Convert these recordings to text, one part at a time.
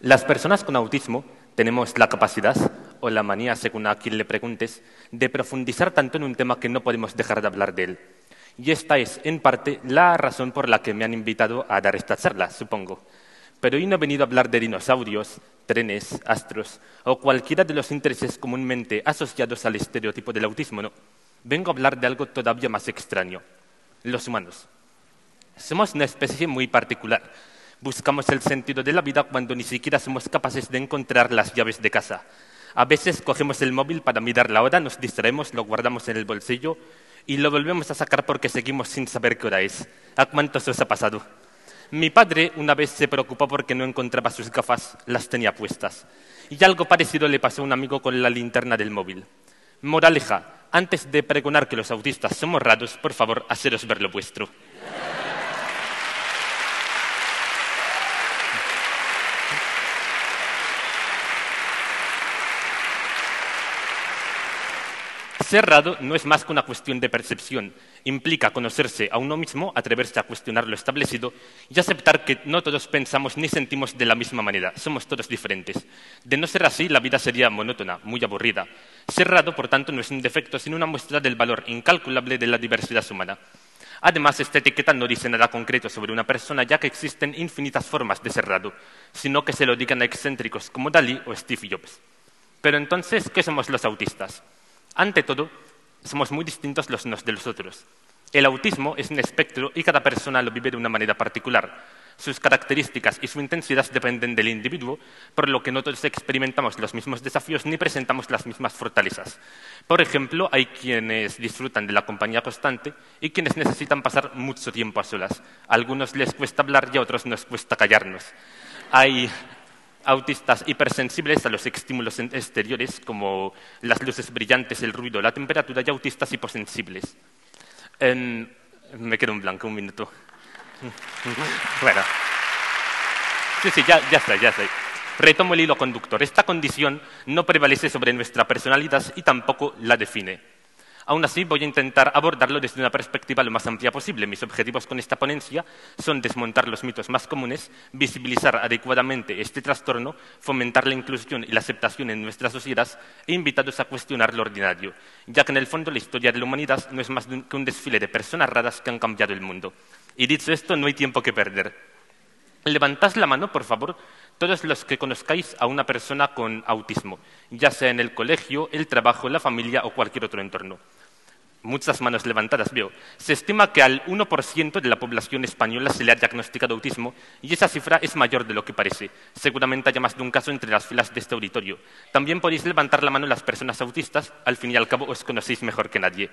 Las personas con autismo tenemos la capacidad, o la manía, según a quien le preguntes, de profundizar tanto en un tema que no podemos dejar de hablar de él. Y esta es, en parte, la razón por la que me han invitado a dar esta charla, supongo. Pero hoy no he venido a hablar de dinosaurios, trenes, astros o cualquiera de los intereses comúnmente asociados al estereotipo del autismo, no. Vengo a hablar de algo todavía más extraño: los humanos. Somos una especie muy particular. Buscamos el sentido de la vida cuando ni siquiera somos capaces de encontrar las llaves de casa. A veces cogemos el móvil para mirar la hora, nos distraemos, lo guardamos en el bolsillo y lo volvemos a sacar porque seguimos sin saber qué hora es. ¿A cuántos os ha pasado? Mi padre una vez se preocupó porque no encontraba sus gafas, las tenía puestas. Y algo parecido le pasó a un amigo con la linterna del móvil. Moraleja: antes de pregonar que los autistas somos raros, por favor, haceros ver lo vuestro. Ser raro no es más que una cuestión de percepción. Implica conocerse a uno mismo, atreverse a cuestionar lo establecido y aceptar que no todos pensamos ni sentimos de la misma manera. Somos todos diferentes. De no ser así, la vida sería monótona, muy aburrida. Ser raro, por tanto, no es un defecto, sino una muestra del valor incalculable de la diversidad humana. Además, esta etiqueta no dice nada concreto sobre una persona, ya que existen infinitas formas de ser raro, sino que se lo digan a excéntricos como Dalí o Steve Jobs. Pero entonces, ¿qué somos los autistas? Ante todo, somos muy distintos los unos de los otros. El autismo es un espectro y cada persona lo vive de una manera particular. Sus características y su intensidad dependen del individuo, por lo que no todos experimentamos los mismos desafíos ni presentamos las mismas fortalezas. Por ejemplo, hay quienes disfrutan de la compañía constante y quienes necesitan pasar mucho tiempo a solas. A algunos les cuesta hablar y a otros nos cuesta callarnos. Hay autistas hipersensibles a los estímulos exteriores, como las luces brillantes, el ruido, la temperatura, y autistas hiposensibles. Me quedo en blanco un minuto. Bueno. Sí, ya está. Retomo el hilo conductor. Esta condición no prevalece sobre nuestra personalidad y tampoco la define. Aún así, voy a intentar abordarlo desde una perspectiva lo más amplia posible. Mis objetivos con esta ponencia son desmontar los mitos más comunes, visibilizar adecuadamente este trastorno, fomentar la inclusión y la aceptación en nuestra sociedad e invitarlos a cuestionar lo ordinario, ya que en el fondo la historia de la humanidad no es más que un desfile de personas raras que han cambiado el mundo. Y dicho esto, no hay tiempo que perder. Levantad la mano, por favor, todos los que conozcáis a una persona con autismo, ya sea en el colegio, el trabajo, la familia o cualquier otro entorno. Muchas manos levantadas veo. Se estima que al 1% de la población española se le ha diagnosticado autismo y esa cifra es mayor de lo que parece. Seguramente haya más de un caso entre las filas de este auditorio. También podéis levantar la mano las personas autistas, al fin y al cabo os conocéis mejor que nadie.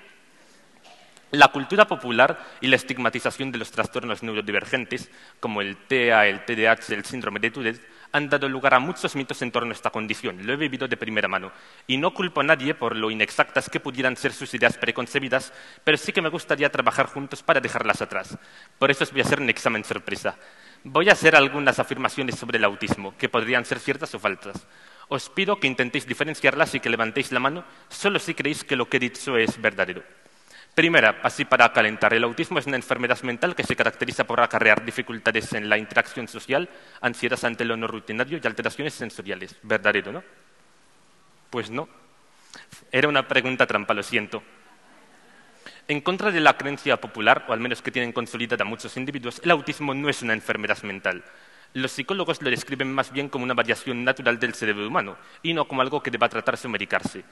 La cultura popular y la estigmatización de los trastornos neurodivergentes, como el TEA, el TDAH, el síndrome de Tourette, han dado lugar a muchos mitos en torno a esta condición. Lo he vivido de primera mano. Y no culpo a nadie por lo inexactas que pudieran ser sus ideas preconcebidas, pero sí que me gustaría trabajar juntos para dejarlas atrás. Por eso os voy a hacer un examen sorpresa. Voy a hacer algunas afirmaciones sobre el autismo, que podrían ser ciertas o falsas. Os pido que intentéis diferenciarlas y que levantéis la mano solo si creéis que lo que he dicho es verdadero. Primera, así para calentar, el autismo es una enfermedad mental que se caracteriza por acarrear dificultades en la interacción social, ansiedad ante lo no rutinario y alteraciones sensoriales. ¿Verdadero, no? Pues no. Era una pregunta trampa, lo siento. En contra de la creencia popular, o al menos que tienen consolidada muchos individuos, el autismo no es una enfermedad mental. Los psicólogos lo describen más bien como una variación natural del cerebro humano y no como algo que deba tratarse o medicarse.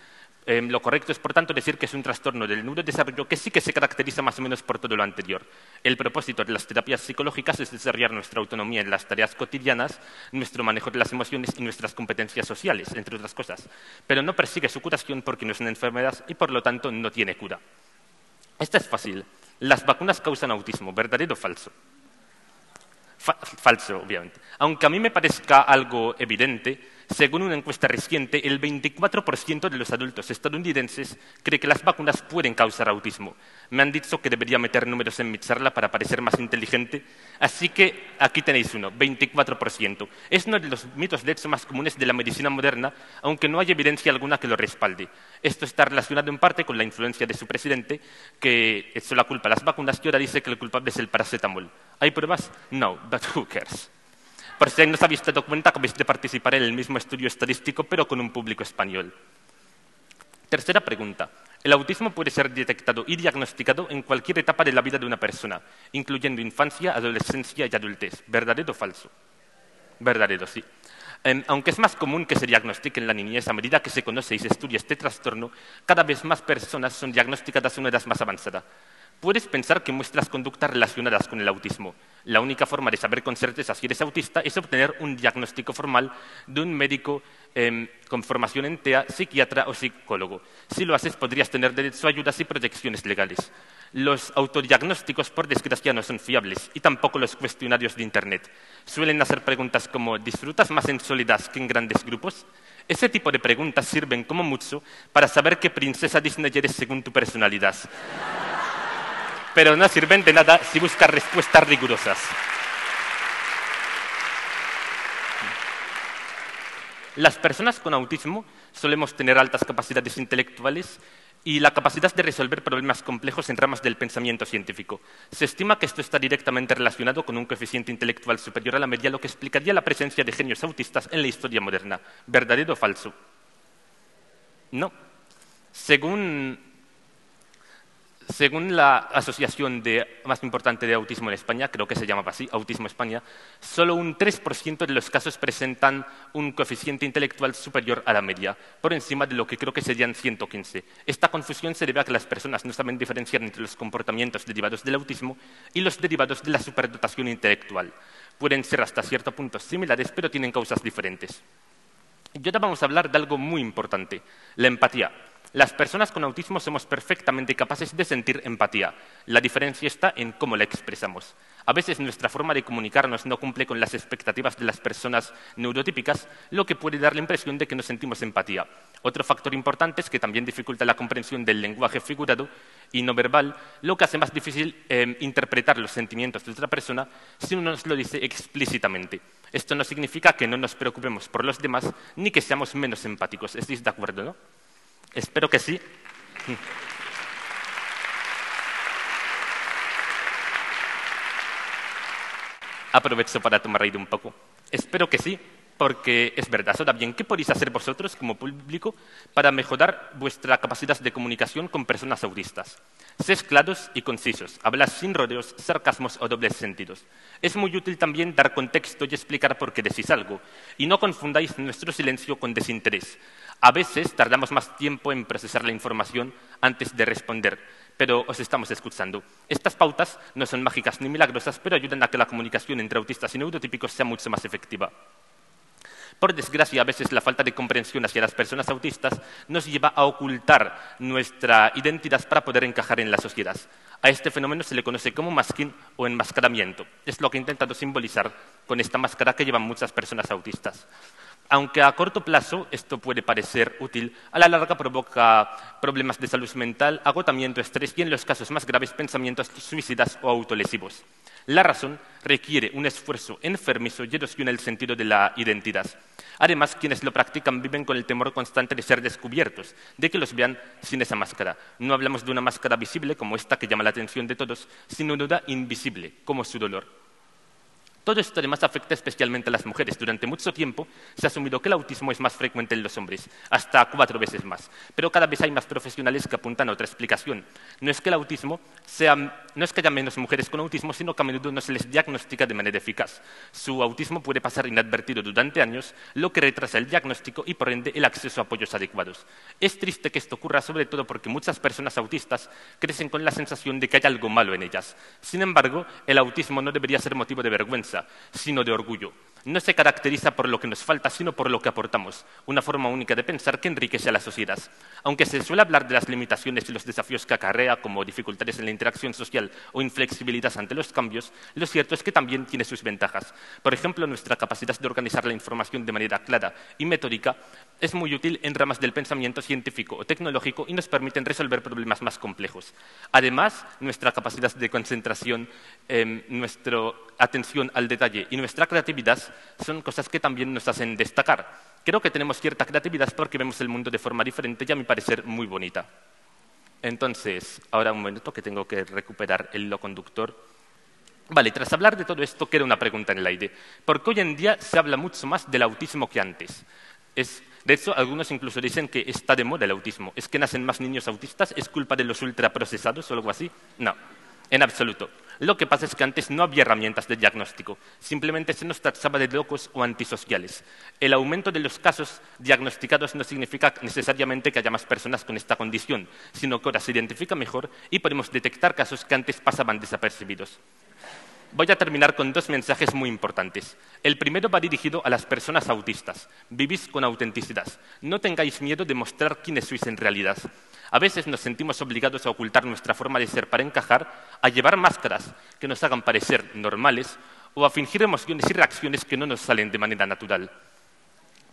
Lo correcto es, por tanto, decir que es un trastorno del neurodesarrollo que sí que se caracteriza más o menos por todo lo anterior. El propósito de las terapias psicológicas es desarrollar nuestra autonomía en las tareas cotidianas, nuestro manejo de las emociones y nuestras competencias sociales, entre otras cosas. Pero no persigue su curación porque no es una enfermedad y, por lo tanto, no tiene cura. Esta es fácil. Las vacunas causan autismo. ¿Verdadero o falso? Falso, obviamente. Aunque a mí me parezca algo evidente, según una encuesta reciente, el 24% de los adultos estadounidenses cree que las vacunas pueden causar autismo. Me han dicho que debería meter números en mi charla para parecer más inteligente, así que aquí tenéis uno, 24%. Es uno de los mitos, de hecho, más comunes de la medicina moderna, aunque no hay evidencia alguna que lo respalde. Esto está relacionado en parte con la influencia de su presidente, que echó la culpa a las vacunas y ahora dice que el culpable es el paracetamol. ¿Hay pruebas? No, but who cares? Por si no os habéis dado cuenta, acabáis de participar en el mismo estudio estadístico, pero con un público español. Tercera pregunta. El autismo puede ser detectado y diagnosticado en cualquier etapa de la vida de una persona, incluyendo infancia, adolescencia y adultez. ¿Verdadero o falso? Verdadero, sí. Aunque es más común que se diagnostique en la niñez, a medida que se conoce y se estudia este trastorno, cada vez más personas son diagnosticadas a una edad más avanzada. Puedes pensar que muestras conductas relacionadas con el autismo. La única forma de saber con certeza si eres autista es obtener un diagnóstico formal de un médico con formación en TEA, psiquiatra o psicólogo. Si lo haces, podrías tener derecho a ayudas y protecciones legales. Los autodiagnósticos, por desgracia, no son fiables y tampoco los cuestionarios de Internet. Suelen hacer preguntas como ¿disfrutas más en soledad que en grandes grupos? Ese tipo de preguntas sirven como mucho para saber qué princesa Disney eres según tu personalidad. Pero no sirven de nada si buscas respuestas rigurosas. Las personas con autismo solemos tener altas capacidades intelectuales y la capacidad de resolver problemas complejos en ramas del pensamiento científico. Se estima que esto está directamente relacionado con un coeficiente intelectual superior a la media, lo que explicaría la presencia de genios autistas en la historia moderna. ¿Verdadero o falso? No. Según la asociación más importante de autismo en España, creo que se llamaba así, Autismo España, solo un 3% de los casos presentan un coeficiente intelectual superior a la media, por encima de lo que creo que serían 115. Esta confusión se debe a que las personas no saben diferenciar entre los comportamientos derivados del autismo y los derivados de la superdotación intelectual. Pueden ser hasta cierto punto similares, pero tienen causas diferentes. Y ahora vamos a hablar de algo muy importante, la empatía. Las personas con autismo somos perfectamente capaces de sentir empatía. La diferencia está en cómo la expresamos. A veces nuestra forma de comunicarnos no cumple con las expectativas de las personas neurotípicas, lo que puede dar la impresión de que no sentimos empatía. Otro factor importante es que también dificulta la comprensión del lenguaje figurado y no verbal, lo que hace más difícil interpretar los sentimientos de otra persona si uno nos lo dice explícitamente. Esto no significa que no nos preocupemos por los demás ni que seamos menos empáticos. ¿Estáis de acuerdo, no? Espero que sí. Aprovecho para tomar aire un poco. Espero que sí, porque es verdad. Ahora bien, ¿qué podéis hacer vosotros como público para mejorar vuestra capacidad de comunicación con personas autistas? Sed claros y concisos, hablad sin rodeos, sarcasmos o dobles sentidos. Es muy útil también dar contexto y explicar por qué decís algo, y no confundáis nuestro silencio con desinterés. A veces tardamos más tiempo en procesar la información antes de responder, pero os estamos escuchando. Estas pautas no son mágicas ni milagrosas, pero ayudan a que la comunicación entre autistas y neurotípicos sea mucho más efectiva. Por desgracia, a veces la falta de comprensión hacia las personas autistas nos lleva a ocultar nuestra identidad para poder encajar en la sociedad. A este fenómeno se le conoce como masking o enmascaramiento. Es lo que he intentado simbolizar con esta máscara que llevan muchas personas autistas. Aunque a corto plazo esto puede parecer útil, a la larga provoca problemas de salud mental, agotamiento, estrés y, en los casos más graves, pensamientos suicidas o autolesivos. La razón requiere un esfuerzo enfermizo y erosiona el sentido de la identidad. Además, quienes lo practican viven con el temor constante de ser descubiertos, de que los vean sin esa máscara. No hablamos de una máscara visible, como esta que llama la atención de todos, sino de una invisible, como su dolor. Todo esto además afecta especialmente a las mujeres. Durante mucho tiempo se ha asumido que el autismo es más frecuente en los hombres, hasta 4 veces más. Pero cada vez hay más profesionales que apuntan a otra explicación. No es que haya menos mujeres con autismo, sino que a menudo no se les diagnostica de manera eficaz. Su autismo puede pasar inadvertido durante años, lo que retrasa el diagnóstico y, por ende, el acceso a apoyos adecuados. Es triste que esto ocurra, sobre todo porque muchas personas autistas crecen con la sensación de que hay algo malo en ellas. Sin embargo, el autismo no debería ser motivo de vergüenza, sino de orgullo. No se caracteriza por lo que nos falta, sino por lo que aportamos, una forma única de pensar que enriquece a la sociedad. Aunque se suele hablar de las limitaciones y los desafíos que acarrea, como dificultades en la interacción social o inflexibilidad ante los cambios, lo cierto es que también tiene sus ventajas. Por ejemplo, nuestra capacidad de organizar la información de manera clara y metódica es muy útil en ramas del pensamiento científico o tecnológico y nos permiten resolver problemas más complejos. Además, nuestra capacidad de concentración, nuestra atención al detalle y nuestra creatividad son cosas que también nos hacen destacar. Creo que tenemos cierta creatividad porque vemos el mundo de forma diferente y, a mi parecer, muy bonita. Entonces, ahora un momento que tengo que recuperar el hilo conductor. Vale, tras hablar de todo esto, queda una pregunta en el aire. ¿Por qué hoy en día se habla mucho más del autismo que antes? De hecho, algunos incluso dicen que está de moda el autismo. ¿Es que nacen más niños autistas? ¿Es culpa de los ultraprocesados o algo así? No, en absoluto. Lo que pasa es que antes no había herramientas de diagnóstico. Simplemente se nos tachaba de locos o antisociales. El aumento de los casos diagnosticados no significa necesariamente que haya más personas con esta condición, sino que ahora se identifica mejor y podemos detectar casos que antes pasaban desapercibidos. Voy a terminar con dos mensajes muy importantes. El primero va dirigido a las personas autistas. Vivís con autenticidad. No tengáis miedo de mostrar quiénes sois en realidad. A veces nos sentimos obligados a ocultar nuestra forma de ser para encajar, a llevar máscaras que nos hagan parecer normales o a fingir emociones y reacciones que no nos salen de manera natural.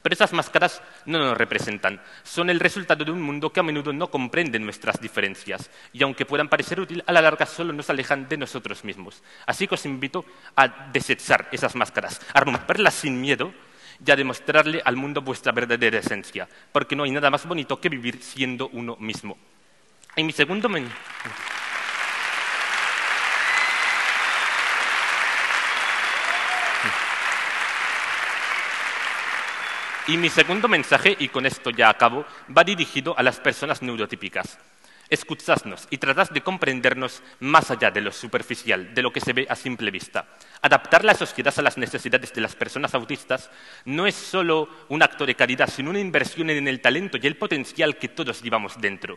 Pero esas máscaras no nos representan. Son el resultado de un mundo que a menudo no comprende nuestras diferencias y, aunque puedan parecer útil, a la larga solo nos alejan de nosotros mismos. Así que os invito a desechar esas máscaras, a romperlas sin miedo y a demostrarle al mundo vuestra verdadera esencia, porque no hay nada más bonito que vivir siendo uno mismo. Y mi segundo mensaje, y con esto ya acabo, va dirigido a las personas neurotípicas. Escuchadnos y tratad de comprendernos más allá de lo superficial, de lo que se ve a simple vista. Adaptar la sociedad a las necesidades de las personas autistas no es solo un acto de caridad, sino una inversión en el talento y el potencial que todos llevamos dentro.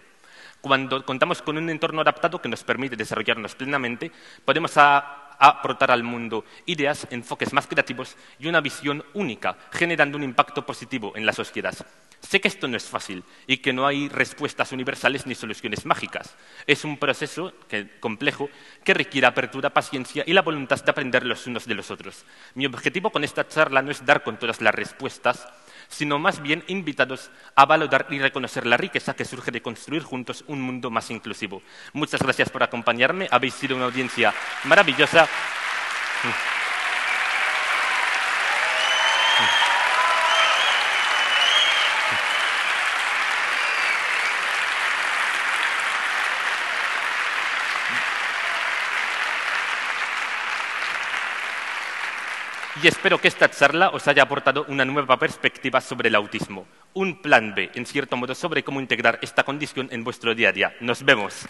Cuando contamos con un entorno adaptado que nos permite desarrollarnos plenamente, podemos aportar al mundo ideas, enfoques más creativos y una visión única, generando un impacto positivo en la sociedad. Sé que esto no es fácil y que no hay respuestas universales ni soluciones mágicas. Es un proceso complejo que requiere apertura, paciencia y la voluntad de aprender los unos de los otros. Mi objetivo con esta charla no es dar con todas las respuestas, sino más bien invitados a valorar y reconocer la riqueza que surge de construir juntos un mundo más inclusivo. Muchas gracias por acompañarme. Habéis sido una audiencia maravillosa. Y espero que esta charla os haya aportado una nueva perspectiva sobre el autismo, un plan B, en cierto modo, sobre cómo integrar esta condición en vuestro día a día. Nos vemos.